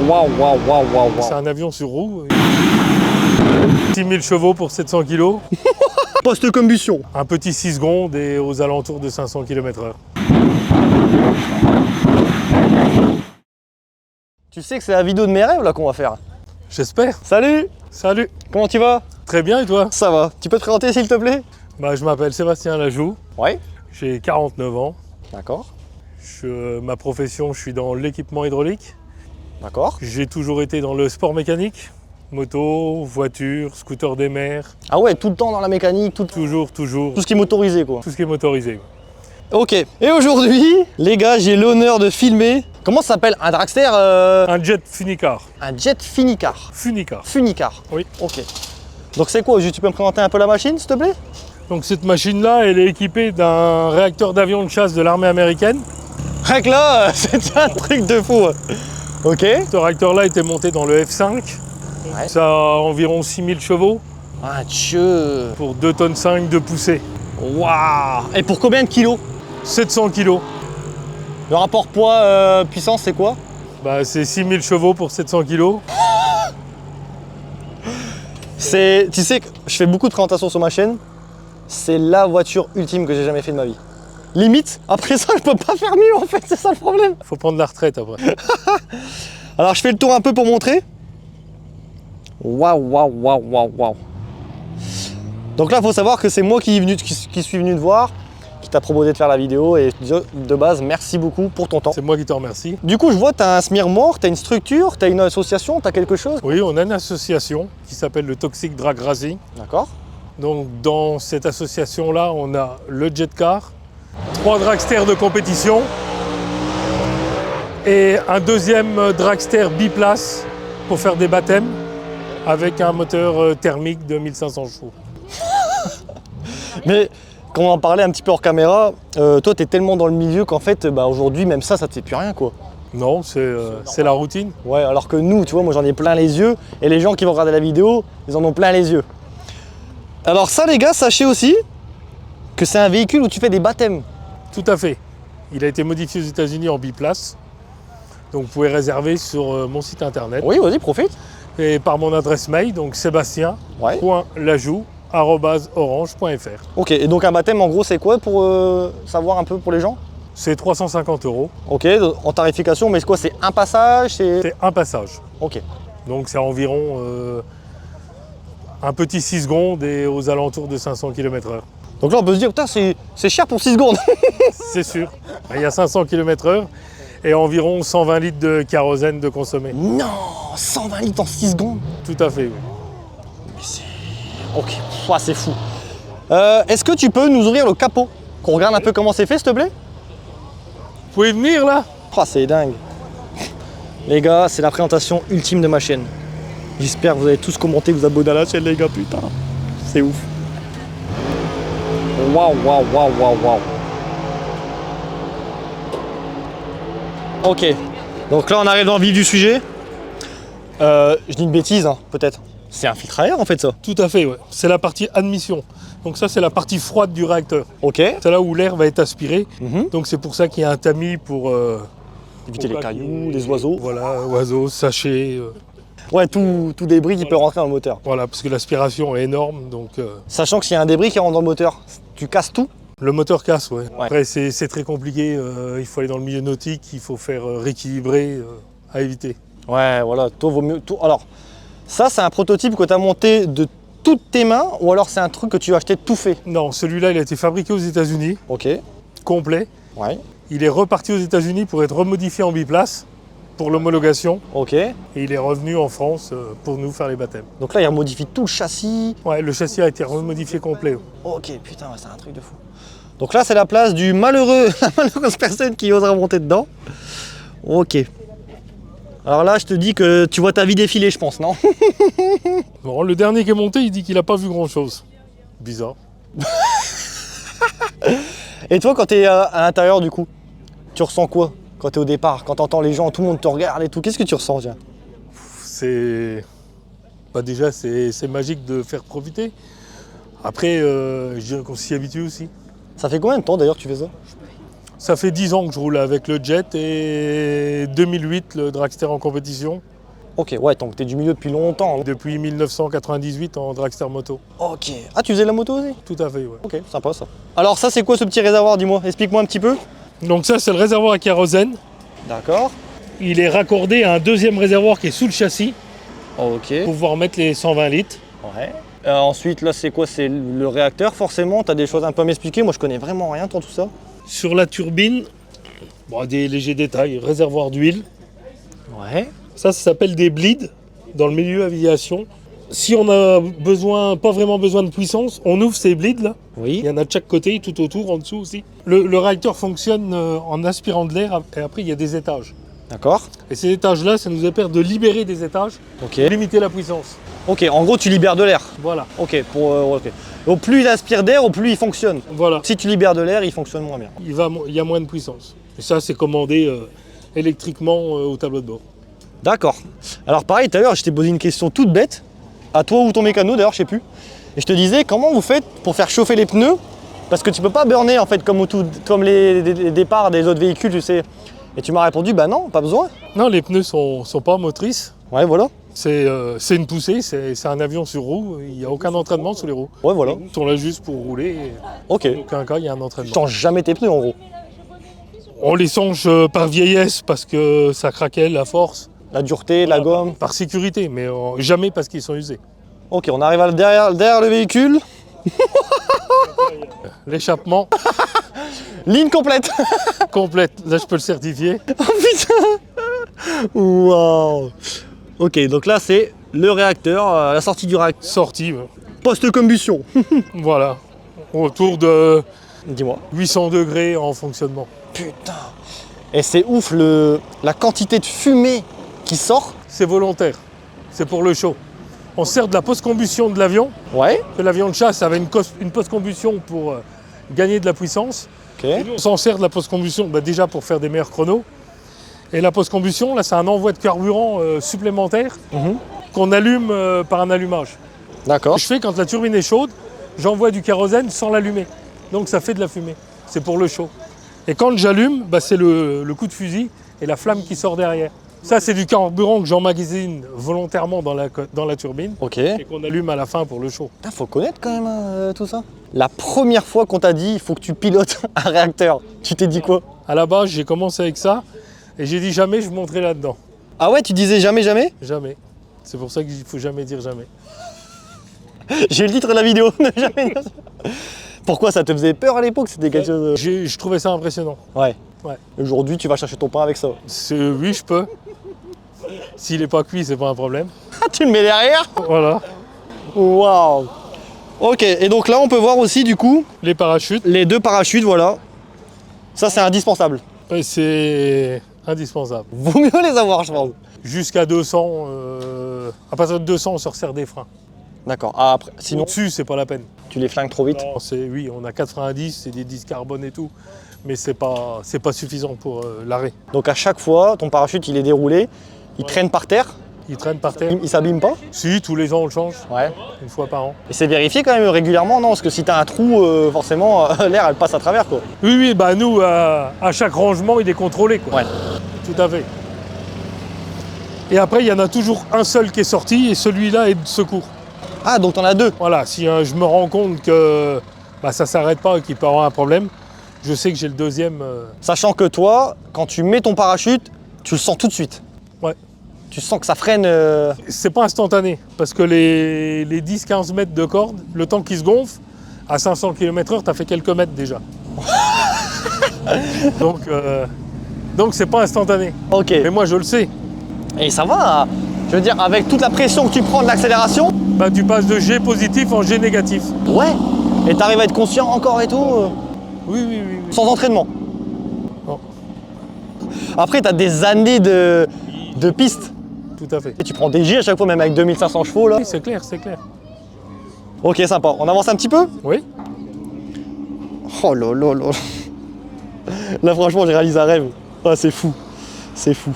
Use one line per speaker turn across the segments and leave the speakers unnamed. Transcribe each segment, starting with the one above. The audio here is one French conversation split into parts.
Waouh, waouh, waouh, waouh,
C'est
waouh.
un avion sur roue. 6000 chevaux pour 700 kg.
Post-combustion.
Un petit 6 secondes et aux alentours de 500 km/h.
Tu sais que c'est la vidéo de mes rêves là qu'on va faire.
J'espère.
Salut.
Salut.
Comment tu vas?
Très bien et toi?
Ça va. Tu peux te présenter s'il te plaît?
Bah, je m'appelle Sébastien Lajoux.
Ouais.
J'ai 49 ans.
D'accord.
Ma profession, je suis dans l'équipement hydraulique.
D'accord.
J'ai toujours été dans le sport mécanique. Moto, voiture, scooter des mers.
Ah ouais, tout le temps dans la mécanique, tout
Toujours.
ce qui est motorisé quoi.
Tout ce qui est motorisé.
Ok. Et aujourd'hui, les gars, j'ai l'honneur de filmer. Comment ça s'appelle? Un dragster
Un jet Funicar.
Un jet Funicar.
Funicar.
Funicar.
Oui.
Ok. Donc c'est quoi? Juste, tu peux me présenter un peu la machine s'il te plaît?
Donc cette machine-là, elle est équipée d'un réacteur d'avion de chasse de l'armée américaine.
Rien que là, c'est un truc de fou. Ok.
Ce réacteur-là était monté dans le F5.
Ouais.
Ça a environ 6000 chevaux
Ah Dieu.
pour 2,5 tonnes de poussée.
Waouh. Et pour combien de kilos?
700 kg.
Le rapport poids-puissance, c'est quoi?
Bah, c'est 6000 chevaux pour 700 kg.
Tu sais que je fais beaucoup de présentations sur ma chaîne. C'est la voiture ultime que j'ai jamais fait de ma vie. Limite, après ça, je peux pas faire mieux en fait, c'est ça le problème.
Faut prendre la retraite après.
Alors je fais le tour un peu pour montrer. Waouh, waouh, waouh, waouh, waouh. Donc là, il faut savoir que c'est moi qui suis venu te voir, qui t'a proposé de faire la vidéo et de base, merci beaucoup pour ton temps.
C'est moi qui te remercie.
Du coup, je vois, tu as un SMIR-mort, tu as une structure, tu as une association, tu as quelque chose.
Oui, on a une association qui s'appelle le Toxic Drag Racing.
D'accord.
Donc dans cette association-là, on a le jet car, 3 dragsters de compétition et un deuxième dragster biplace pour faire des baptêmes avec un moteur thermique de 1500 chevaux.
Mais quand on en parlait un petit peu hors caméra, toi, tu es tellement dans le milieu qu'en fait, aujourd'hui, même ça te fait plus rien, quoi.
Non, c'est la routine.
Ouais, alors que nous, tu vois, moi j'en ai plein les yeux, et les gens qui vont regarder la vidéo, ils en ont plein les yeux. Alors ça, les gars, sachez aussi que c'est un véhicule où tu fais des baptêmes.
Tout à fait. Il a été modifié aux États-Unis en biplace. Donc vous pouvez réserver sur mon site internet
Oui, vas-y, profite.
et par mon adresse mail, donc
Ouais.
sébastien.lajoux@orange.fr.
Ok, et donc un baptême, en gros, c'est quoi pour savoir un peu pour les gens?
C'est 350 €.
Ok, en tarification, mais c'est quoi? C'est un passage?
C'est un passage.
Ok.
Donc c'est environ un petit 6 secondes et aux alentours de 500 km/h.
Donc là, on peut se dire, putain, c'est cher pour 6 secondes.
C'est sûr. Il y a 500 km/h et environ 120 litres de kérosène de consommé.
Non, 120 litres en 6 secondes.
Tout à fait, oui.
Mais c'est... Ok, ouah, c'est fou. Est-ce que tu peux nous ouvrir le capot? Qu'on regarde un peu comment c'est fait, s'il te plaît?
Vous pouvez venir là?
Oh, c'est dingue. Les gars, c'est la présentation ultime de ma chaîne. J'espère que vous allez tous commenter, vous abonner à la chaîne, les gars, putain. C'est ouf. Waouh, waouh, waouh, waouh, waouh. Ok. Donc là, on arrive dans le vif du sujet. Je dis une bêtise, hein, peut-être. C'est un filtre à air, en fait, ça.
Tout à fait, ouais. C'est la partie admission. Donc ça, c'est la partie froide du réacteur.
Ok.
C'est là où l'air va être aspiré.
Mhm.
Donc c'est pour ça qu'il y a un tamis pour...
Éviter les
pour pas
cailloux,
qu'il y ait-
les oiseaux.
Voilà, oiseaux, sachets.
Ouais, tout débris qui peut rentrer dans le moteur.
Voilà, parce que l'aspiration est énorme. Donc
Sachant que s'il y a un débris qui rentre dans le moteur, tu casses tout.
le moteur casse, ouais.
Ouais.
Après, c'est très compliqué. Il faut aller dans le milieu nautique, il faut faire rééquilibrer à éviter.
Ouais, voilà, toi, vaut mieux. Alors, ça, c'est un prototype que tu as monté de toutes tes mains ou alors c'est un truc que tu as acheté tout fait?
Non, celui-là, il a été fabriqué aux États-Unis,
Ok.
complet.
Ouais.
Il est reparti aux États-Unis pour être remodifié en biplace pour l'homologation.
Ok.
Et il est revenu en France pour nous faire les baptêmes.
Donc là, il remodifie tout le châssis.
Ouais, le châssis a été remodifié complet.
Ok, putain, ouais, c'est un truc de fou. Donc là, c'est la place du malheureux, la malheureuse personne qui osera monter dedans. Ok. Alors là, je te dis que tu vois ta vie défiler, je pense, non?
Bon, le dernier qui est monté, il dit qu'il n'a pas vu grand-chose. Bizarre.
Et toi, quand tu es à l'intérieur, du coup, tu ressens quoi quand tu es au départ? Quand tu entends les gens, tout le monde te regarde et tout, qu'est-ce que tu ressens, tiens?
C'est... Bah déjà, c'est magique de faire profiter. Après, je dirais qu'on s'y habitue aussi.
Ça fait combien de temps, d'ailleurs, que tu fais ça?
Ça fait 10 ans que je roule avec le jet et 2008, le dragster en compétition.
Ok, ouais, donc t'es du milieu depuis longtemps.
Depuis 1998 en dragster moto.
Ok. Ah, tu faisais de la moto aussi?
Tout à fait, ouais.
Ok, sympa ça. Alors ça, c'est quoi ce petit réservoir, dis-moi? Explique-moi un petit peu.
Donc ça, c'est le réservoir à kérosène.
D'accord.
Il est raccordé à un deuxième réservoir qui est sous le châssis
Ok.
pour pouvoir mettre les 120 litres.
Ouais. Ensuite, là, c'est quoi? C'est le réacteur, forcément. T'as des choses un peu à m'expliquer. Moi, je connais vraiment rien dans tout ça.
Sur la turbine, bon, des légers détails, réservoir d'huile.
Ouais.
Ça s'appelle des bleeds dans le milieu aviation. Si on a besoin, pas vraiment besoin de puissance, on ouvre ces bleeds là.
Oui.
Il y en a de chaque côté, tout autour, en dessous aussi. Le réacteur fonctionne en aspirant de l'air et après il y a des étages.
D'accord.
Et ces étages-là, ça nous a permis de libérer des étages
Ok.
pour limiter la puissance.
Ok, en gros, tu libères de l'air.
Voilà,
Ok, ok. Au plus il aspire d'air, au plus il fonctionne.
voilà.
Si tu libères de l'air, il fonctionne moins bien.
Il y a moins de puissance. Et ça, c'est commandé électriquement au tableau de bord.
D'accord. Alors pareil, tout à l'heure, je t'ai posé une question toute bête, à toi ou ton mécano d'ailleurs, je sais plus. Et je te disais, comment vous faites pour faire chauffer les pneus? Parce que tu peux pas burner en fait comme les départs des autres véhicules, tu sais. Et tu m'as répondu, bah non, pas besoin.
Non, les pneus sont pas motrices.
Ouais, voilà.
C'est une poussée, c'est un avion sur roue. Il n'y a aucun entraînement sur les roues.
Ouais, voilà.
Ils sont là juste pour rouler. Et
Ok.
en aucun cas, il y a un
Tu
entraînement.
changes jamais tes pneus en gros.
On les change par vieillesse parce que ça craquait, la force.
La dureté, la gomme.
Par sécurité, mais jamais parce qu'ils sont usés.
Ok, on arrive derrière le véhicule.
L'échappement
Ligne complète.
complète, là je peux le certifier.
Oh putain. Waouh. Ok, donc là c'est le réacteur, la sortie du réacteur.
Sortie,
Post-combustion.
voilà. Autour de
Dis-moi.
800 degrés en fonctionnement.
Putain. Et c'est ouf la quantité de fumée qui sort.
C'est volontaire, c'est pour le chaud. On sert de la post-combustion de l'avion.
Ouais.
Que l'avion de chasse avait une post-combustion pour gagner de la puissance.
Ok.
Et nous, on s'en sert de la post-combustion déjà pour faire des meilleurs chronos. Et la post-combustion, là, c'est un envoi de carburant supplémentaire qu'on allume par un allumage.
D'accord.
Je fais quand la turbine est chaude, j'envoie du kérosène sans l'allumer. Donc ça fait de la fumée. C'est pour le chaud. Et quand j'allume, c'est le coup de fusil et la flamme qui sort derrière. Ça, c'est du carburant que j'emmagasine volontairement dans la turbine
Ok.
et qu'on allume à la fin pour le chaud.
Putain, faut connaître quand même tout ça. La première fois qu'on t'a dit il faut que tu pilotes un réacteur, tu t'es dit quoi?
À la base, j'ai commencé avec ça et j'ai dit jamais je monterai là-dedans.
Ah ouais, tu disais jamais, jamais?
Jamais. C'est pour ça qu'il faut jamais dire jamais.
J'ai le titre de la vidéo, ne jamais dire ça. Pourquoi ça te faisait peur à l'époque? C'était quelque chose.
Je trouvais ça impressionnant.
Ouais.
Ouais.
Aujourd'hui, tu vas chercher ton pain avec ça.
Oui, je peux. S'il n'est pas cuit, c'est pas un problème.
Ah, tu le mets derrière?
Voilà.
Waouh. Ok, et donc là, on peut voir aussi du coup
Les parachutes,
les deux parachutes, voilà. Ça, c'est indispensable.
c'est indispensable.
Vaut mieux les avoir, je pense.
Jusqu'à 200, à partir de 200, on se resserre des freins.
D'accord. Ah, après, sinon,
Au-dessus, c'est pas la peine.
tu les flingues trop vite.
Non, oui, on a 90, c'est des disques carbone et tout, mais c'est pas suffisant pour l'arrêt.
Donc à chaque fois, ton parachute, il est déroulé, il traîne par terre,
Il traîne par terre.
il s'abîme pas.
Si, tous les ans, on le change,
Ouais.
une fois par an.
Et c'est vérifié quand même régulièrement, non? Parce que si t'as un trou, forcément, l'air, elle passe à travers, quoi.
Oui, nous, à chaque rangement, il est contrôlé, quoi.
Ouais.
Tout à fait. Et après, il y en a toujours un seul qui est sorti, et celui-là est de secours.
Ah, donc t'en as deux.
Voilà, si je me rends compte que ça ne s'arrête pas et qu'il peut y avoir un problème, je sais que j'ai le deuxième.
Sachant que toi, quand tu mets ton parachute, tu le sens tout de suite.
Ouais.
Tu sens que ça freine.
C'est pas instantané, parce que les 10-15 mètres de corde, le temps qu'ils se gonflent, à 500 km/h, tu as fait quelques mètres déjà. Donc c'est pas instantané.
Ok.
Mais moi je le sais.
Et ça va, je veux dire, avec toute la pression que tu prends de l'accélération.
Tu passes de G positif en G négatif.
Ouais. Et t'arrives à être conscient encore et tout,
Oui.
sans entraînement.
Non.
Après, t'as des années de piste.
Tout à fait.
Et tu prends des J à chaque fois, même avec 2500 chevaux, là.
Oui, c'est clair, c'est clair.
Ok, sympa. On avance un petit peu?
Oui.
Oh là là là. Là, franchement, j'ai réalisé un rêve. Ah, c'est fou. C'est fou.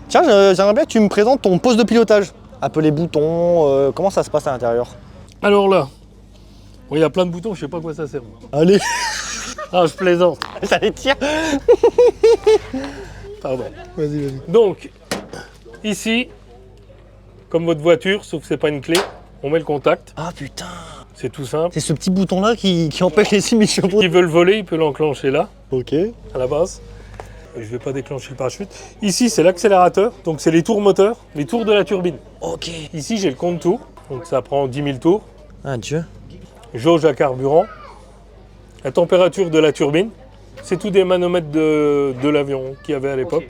Tiens, j'aimerais bien que tu me présentes ton poste de pilotage. Un peu les boutons, comment ça se passe à l'intérieur?
Alors là, il y a plein de boutons, je sais pas à quoi ça sert. Moi.
Allez,
Ah, je plaisante.
ça les tire.
Pardon.
Vas-y.
Donc, ici, Comme votre voiture, sauf que c'est pas une clé. On met le contact,
Ah putain.
c'est tout simple.
C'est ce petit bouton-là qui empêche les émissions.
Qui veut le voler, il peut l'enclencher là,
Ok.
à la base. Je vais pas déclencher le parachute. Ici, c'est l'accélérateur, donc c'est les tours moteurs, les tours de la turbine.
Ok.
Ici, j'ai le compte tours, donc ça prend 10 000 tours.
Ah Dieu.
Jauge à carburant, la température de la turbine. C'est tout des manomètres de l'avion qu'il y avait à l'époque.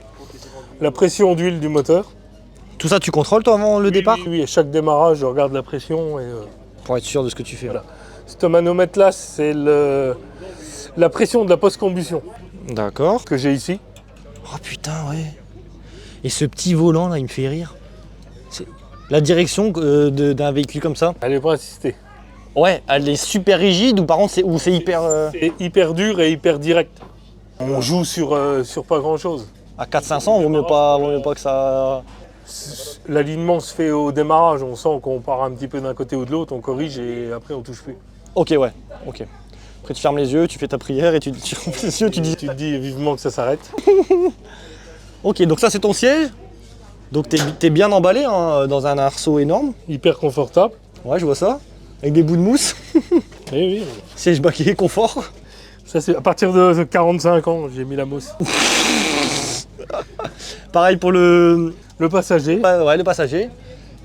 La pression d'huile du moteur.
Tout ça, tu contrôles toi avant le départ?
Oui, à chaque démarrage, je regarde la pression. Et,
Pour être sûr de ce que tu fais.
Voilà. Ce manomètre-là, c'est la pression de la post-combustion
D'accord.
que j'ai ici.
Oh putain, ouais. Et ce petit volant là, il me fait rire. C'est la direction d'un véhicule comme ça.
Allez pas insister.
Ouais, elle est super rigide ou par contre c'est hyper.
C'est hyper dur et hyper direct. On joue sur pas grand-chose.
À 400-500, vaut mieux pas que ça.
L'alignement se fait au démarrage. On sent qu'on part un petit peu d'un côté ou de l'autre, on corrige et après on touche plus.
Ok, ouais. Ok. Après tu fermes les yeux, tu fais ta prière et tu fermes les yeux, tu dis.
Tu te dis vivement que ça s'arrête.
Ok, donc ça c'est ton siège. Donc t'es bien emballé hein, dans un arceau énorme.
Hyper confortable.
Ouais, je vois ça. Avec des bouts de mousse.
Oui.
Siège baquet, confort.
Ça c'est à partir de 45 ans, j'ai mis la mousse.
Pareil pour le
Le passager.
le passager.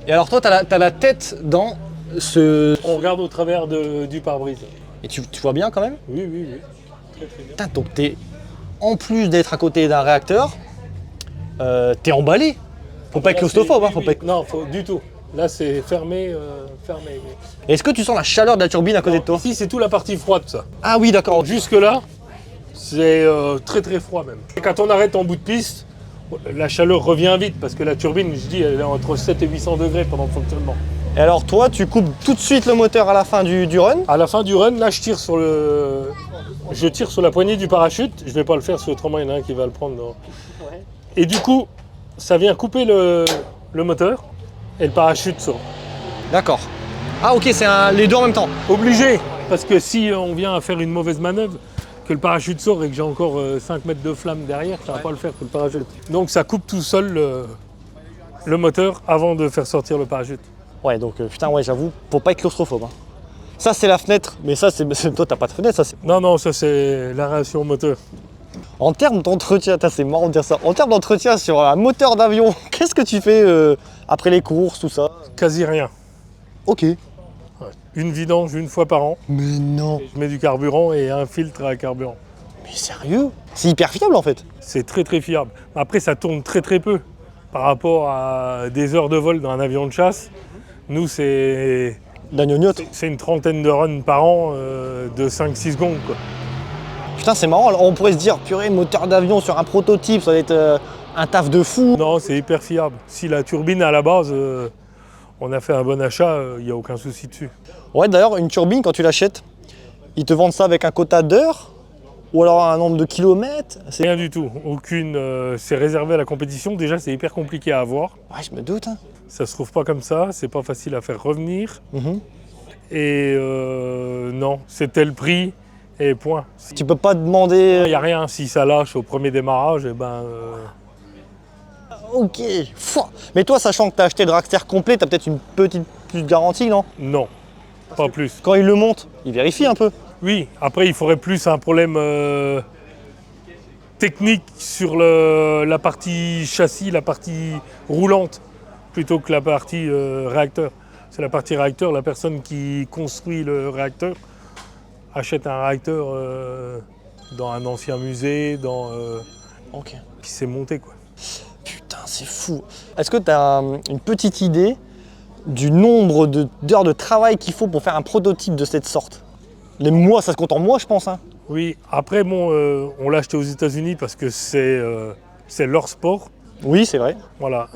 Et alors toi, t'as la tête dans ce.
On regarde au travers du pare-brise.
Et tu vois bien quand même.
Oui. Très bien.
Putain, donc en plus d'être à côté d'un réacteur, t'es emballé. Faut pas être claustrophobe, hein, faut pas être.
Non, du tout. Là c'est fermé. Oui.
Est-ce que tu sens la chaleur de la turbine à côté de toi?
Ici c'est tout la partie froide ça.
Ah oui, d'accord.
Jusque là, c'est très froid même. Et quand on arrête en bout de piste, la chaleur revient vite parce que la turbine, je dis, elle est entre 7 et 800 degrés pendant le fonctionnement.
Et alors toi, tu coupes tout de suite le moteur à la fin du run.
À la fin du run, là, je tire sur la poignée du parachute. Je vais pas le faire, parce que autrement il y en a un qui va le prendre. Non. Et du coup, ça vient couper le moteur et le parachute sort.
D'accord. Ah ok, c'est les deux en même temps.
Obligé, parce que si on vient à faire une mauvaise manœuvre, que le parachute sort et que j'ai encore 5 mètres de flamme derrière, ça va pas le faire pour le parachute. Donc ça coupe tout seul le moteur avant de faire sortir le parachute.
Ouais, donc putain, ouais, j'avoue, faut pas être claustrophobe. Hein. Ça c'est la fenêtre, mais ça c'est toi t'as pas de fenêtre, ça c'est.
Non, ça c'est l'aération moteur.
En termes d'entretien, c'est marrant de dire ça. En termes d'entretien sur un moteur d'avion, qu'est-ce que tu fais après les courses, tout ça?
Quasi rien.
Ok.
Ouais. Une vidange une fois par an.
Mais non.
Je mets du carburant et un filtre à carburant.
Mais sérieux? C'est hyper fiable en fait.
C'est très fiable. Après ça tourne très peu par rapport à des heures de vol dans un avion de chasse. Nous c'est
La gnognotte.
une trentaine de runs par an de 5-6 secondes quoi.
Putain, c'est marrant. Alors, on pourrait se dire, purée, moteur d'avion sur un prototype, ça va être un taf de fou.
Non, c'est hyper fiable. Si la turbine à la base, on a fait un bon achat, il n'y a aucun souci dessus.
Ouais, d'ailleurs, une turbine, quand tu l'achètes, ils te vendent ça avec un quota d'heures ou alors un nombre de kilomètres.
Rien du tout. C'est réservé à la compétition. Déjà, c'est hyper compliqué à avoir.
Ouais, je me doute. Hein.
Ça se trouve pas comme ça. C'est pas facile à faire revenir.
Mhm.
Et non, c'est tel prix et point.
Tu peux pas demander.
Il n'y a rien. Si ça lâche au premier démarrage, et ben.
Ok. Fouah. Mais toi, sachant que tu as acheté le Dragster complet, tu as peut-être une petite plus de garantie, non?
Non, pas plus.
Quand il le monte, il vérifie un peu.
Oui, après il faudrait plus un problème technique sur la partie châssis, la partie roulante, plutôt que la partie réacteur. C'est la partie réacteur, la personne qui construit le réacteur achète un réacteur dans un ancien musée,
Ok.
qui s'est monté quoi.
Putain, c'est fou. Est-ce que tu as une petite idée du nombre d'heures de travail qu'il faut pour faire un prototype de cette sorte? Les mois, ça se compte en mois, je pense. Hein.
Oui, après bon, on l'a acheté aux États-Unis parce que c'est leur sport.
Oui, c'est vrai.
Voilà,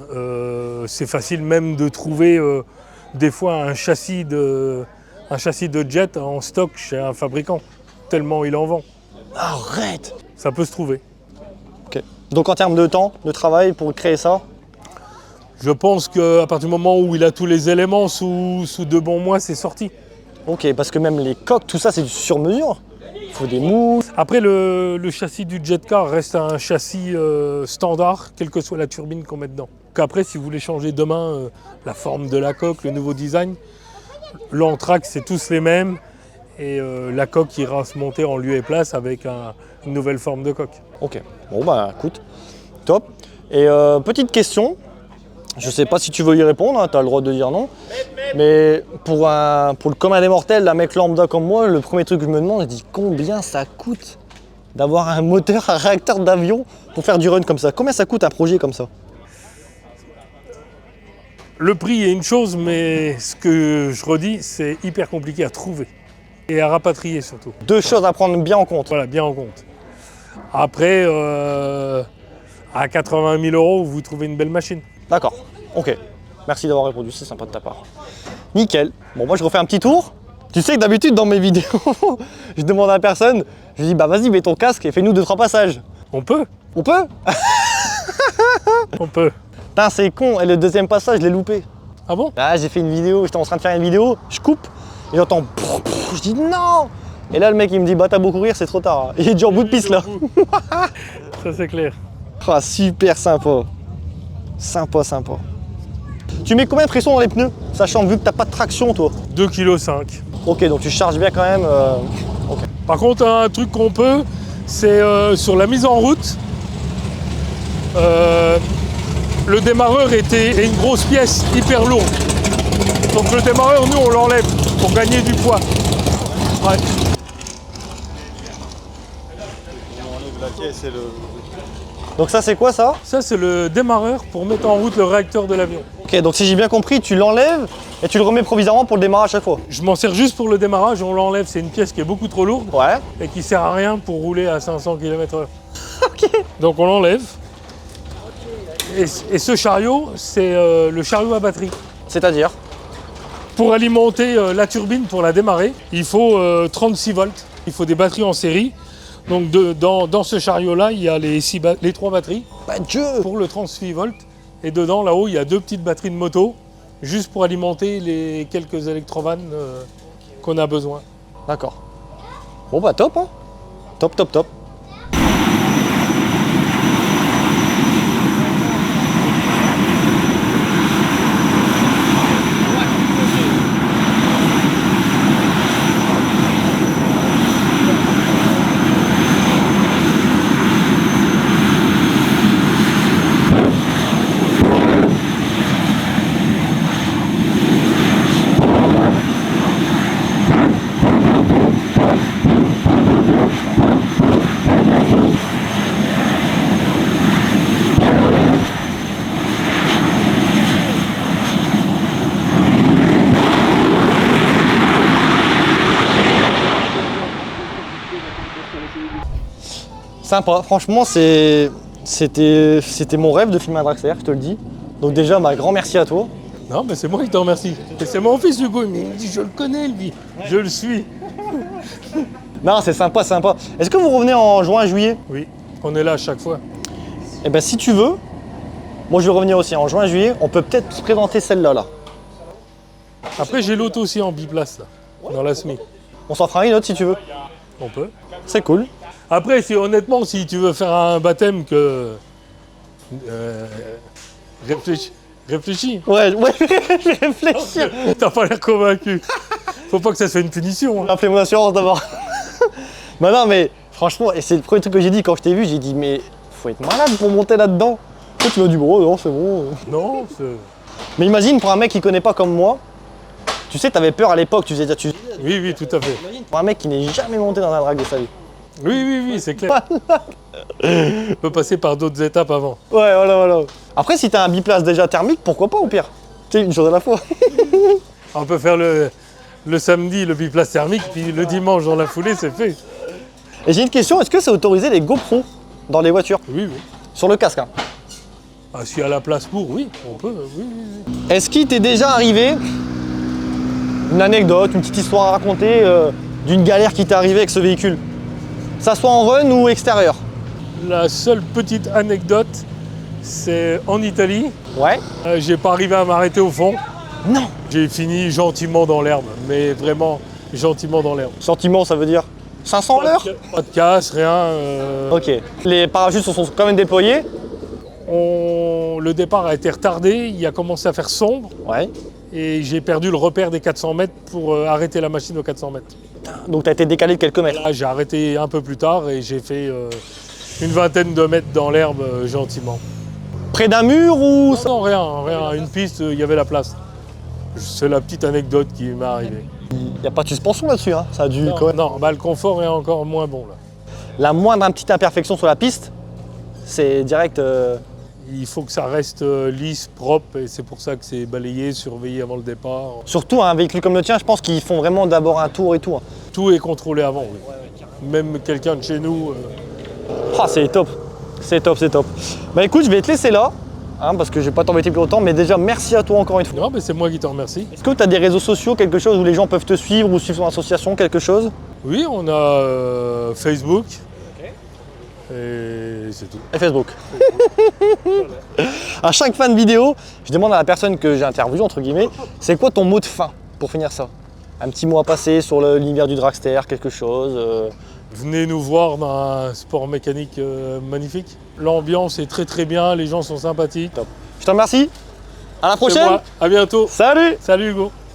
c'est facile même de trouver des fois un châssis de jet en stock chez un fabricant, tellement il en vend.
Arrête.
Ça peut se trouver.
Ok. Donc en termes de temps, de travail pour créer ça?
Je pense qu'à partir du moment où il a tous les éléments, sous 2 bons mois, c'est sorti.
Ok, parce que même les coques, tout ça, c'est du sur-mesure. Il faut des moules.
Après, le châssis du jet car reste un châssis standard, quelle que soit la turbine qu'on met dedans. qu'après, si vous voulez changer demain la forme de la coque, le nouveau design, l'entraque, c'est tous les mêmes. Et la coque ira se monter en lieu et place avec une nouvelle forme de coque.
Ok, bon bah écoute, top. Et petite question, je sais pas si tu veux y répondre, hein, tu as le droit de dire non, mais pour le commun des mortels, un mec lambda comme moi, le premier truc que je me demande, je dis combien ça coûte d'avoir un moteur, un réacteur d'avion pour faire du run comme ça. Combien ça coûte un projet comme ça?
Le prix est une chose, mais ce que je redis, c'est hyper compliqué à trouver et à rapatrier surtout.
Deux choses à prendre bien en compte.
Voilà, bien en compte. Après, à 80 000 €, vous trouvez une belle machine.
D'accord, ok. Merci d'avoir répondu, c'est sympa de ta part. Nickel. Bon, moi je refais un petit tour. Tu sais que d'habitude dans mes vidéos, je demande à personne, je dis bah vas-y mets ton casque et fais-nous 2-3 passages.
On peut,
On peut?
on peut.
Putain c'est con, et le deuxième passage je l'ai loupé.
Ah bon?
Ah j'ai fait une vidéo, j'étais en train de faire une vidéo, je coupe, et j'entends je dis non. Et là le mec il me dit bah t'as beau courir c'est trop tard. Il est déjà en bout de piste là.
Ça c'est clair.
Ah super sympa. Sympa. Tu mets combien de pression dans les pneus? Sachant vu que t'as pas de traction toi.
2,5 kg.
Ok donc tu charges bien quand même. Ok.
Par contre, un truc qu'on peut, c'est sur la mise en route. Le démarreur est une grosse pièce hyper lourde. Donc le démarreur, nous, on l'enlève pour gagner du poids. Ouais.
Donc ça c'est quoi ça?
Ça, c'est le démarreur pour mettre en route le réacteur de l'avion.
Ok donc si j'ai bien compris tu l'enlèves et tu le remets provisoirement pour le démarrage à chaque fois.
Je m'en sers juste pour le démarrage, on l'enlève, c'est une pièce qui est beaucoup trop lourde
Ouais.
et qui sert à rien pour rouler à 500 km/h.
Ok.
Donc on l'enlève. Et ce chariot, c'est le chariot à batterie.
C'est-à-dire?
Pour alimenter la turbine, pour la démarrer, il faut 36 volts. Il faut des batteries en série. Donc dans ce chariot-là, il y a les 3 batteries
Bah Dieu.
pour le 36 volts. Et dedans, là-haut, il y a 2 petites batteries de moto, juste pour alimenter les quelques électrovannes qu'on a besoin.
D'accord. Bon bah top hein. Top. Sympa, franchement c'était mon rêve de filmer un Draxler, je te le dis. Donc déjà bah, grand merci à toi.
Non, mais c'est moi qui te remercie. Et c'est mon fils Hugo, il me dit je le connais lui, je le suis.
Non c'est sympa. Est-ce que vous revenez en juin-juillet?
Oui, on est là à chaque fois.
Eh ben si tu veux, moi je vais revenir aussi en juin-juillet, on peut peut-être se présenter celle-là là.
Après j'ai l'autre aussi en biplace là, dans la SMI.
On s'en fera une autre si tu veux.
On peut.
C'est cool.
Après, honnêtement, si tu veux faire un baptême réfléchis.
Ouais, je vais réfléchir.
T'as pas l'air convaincu. Faut pas que ça soit une punition. Hein.
Rappelez-moi l'assurance d'abord. Bah non mais franchement, et c'est le premier truc que j'ai dit quand je t'ai vu, j'ai dit mais faut être malade pour monter là-dedans. Toi tu m'as dit bon non c'est bon.
Non, c'est...
Mais imagine pour un mec qui connaît pas comme moi, tu sais t'avais peur à l'époque, tu faisais
Oui, tout à fait.
pour un mec qui n'est jamais monté dans un drag de sa vie.
Oui, c'est clair. On peut passer par d'autres étapes avant.
Ouais voilà. Après si t'as un biplace déjà thermique, pourquoi pas au pire. Tu sais une chose à la fois.
On peut faire le samedi le biplace thermique, puis le dimanche dans la foulée, c'est fait.
Et j'ai une question, est-ce que c'est autorisé les GoPro dans les voitures?
Oui.
Sur le casque hein.
Ah, s'il y a la place pour, oui, on peut, oui.
Est-ce qu'il t'est déjà arrivé une anecdote, une petite histoire à raconter d'une galère qui t'est arrivée avec ce véhicule? Ça soit en run ou extérieur?
La seule petite anecdote, c'est en Italie.
Ouais.
J'ai pas arrivé à m'arrêter au fond.
Non.
J'ai fini gentiment dans l'herbe, mais vraiment gentiment dans l'herbe.
Sentiment, ça veut dire 500 à l'heure?
Pas de casse, rien.
Ok. Les parachutes se sont quand même déployés.
Le départ a été retardé, il a commencé à faire sombre
Ouais.
et j'ai perdu le repère des 400 mètres pour arrêter la machine aux 400 mètres.
Donc tu as été décalé de quelques mètres.
Là, j'ai arrêté un peu plus tard et j'ai fait une vingtaine de mètres dans l'herbe gentiment.
Près d'un mur ou...
Non, rien, une piste, il y avait la place. C'est la petite anecdote qui m'est arrivée.
Il n'y a pas de suspension là-dessus, hein. Ça a dû...
Non, non, bah, le confort est encore moins bon là.
La moindre petite imperfection sur la piste, c'est direct...
Il faut que ça reste lisse, propre, et c'est pour ça que c'est balayé, surveillé avant le départ.
Surtout un véhicule comme le tien, je pense qu'ils font vraiment d'abord un tour et tout. Hein.
Tout est contrôlé avant, oui. Même quelqu'un de chez nous.
Ah, c'est top, c'est top, c'est top. Bah écoute, je vais te laisser là, hein, parce que je vais pas t'embêter plus longtemps, mais déjà merci à toi encore une fois.
Non, mais c'est moi qui te remercie.
Est-ce que tu as des réseaux sociaux, quelque chose où les gens peuvent te suivre ou suivre ton association, quelque chose?
Oui, on a Facebook. Et c'est tout.
Et Facebook. À chaque fin de vidéo, je demande à la personne que j'ai interviewée, entre guillemets, c'est quoi ton mot de fin pour finir ça? Un petit mot à passer sur l'univers du dragster, quelque chose
Venez nous voir dans un sport mécanique magnifique. L'ambiance est très bien, les gens sont sympathiques.
Top. Je te remercie. À la
C'est
prochaine.
moi. À bientôt.
Salut.
Salut Hugo.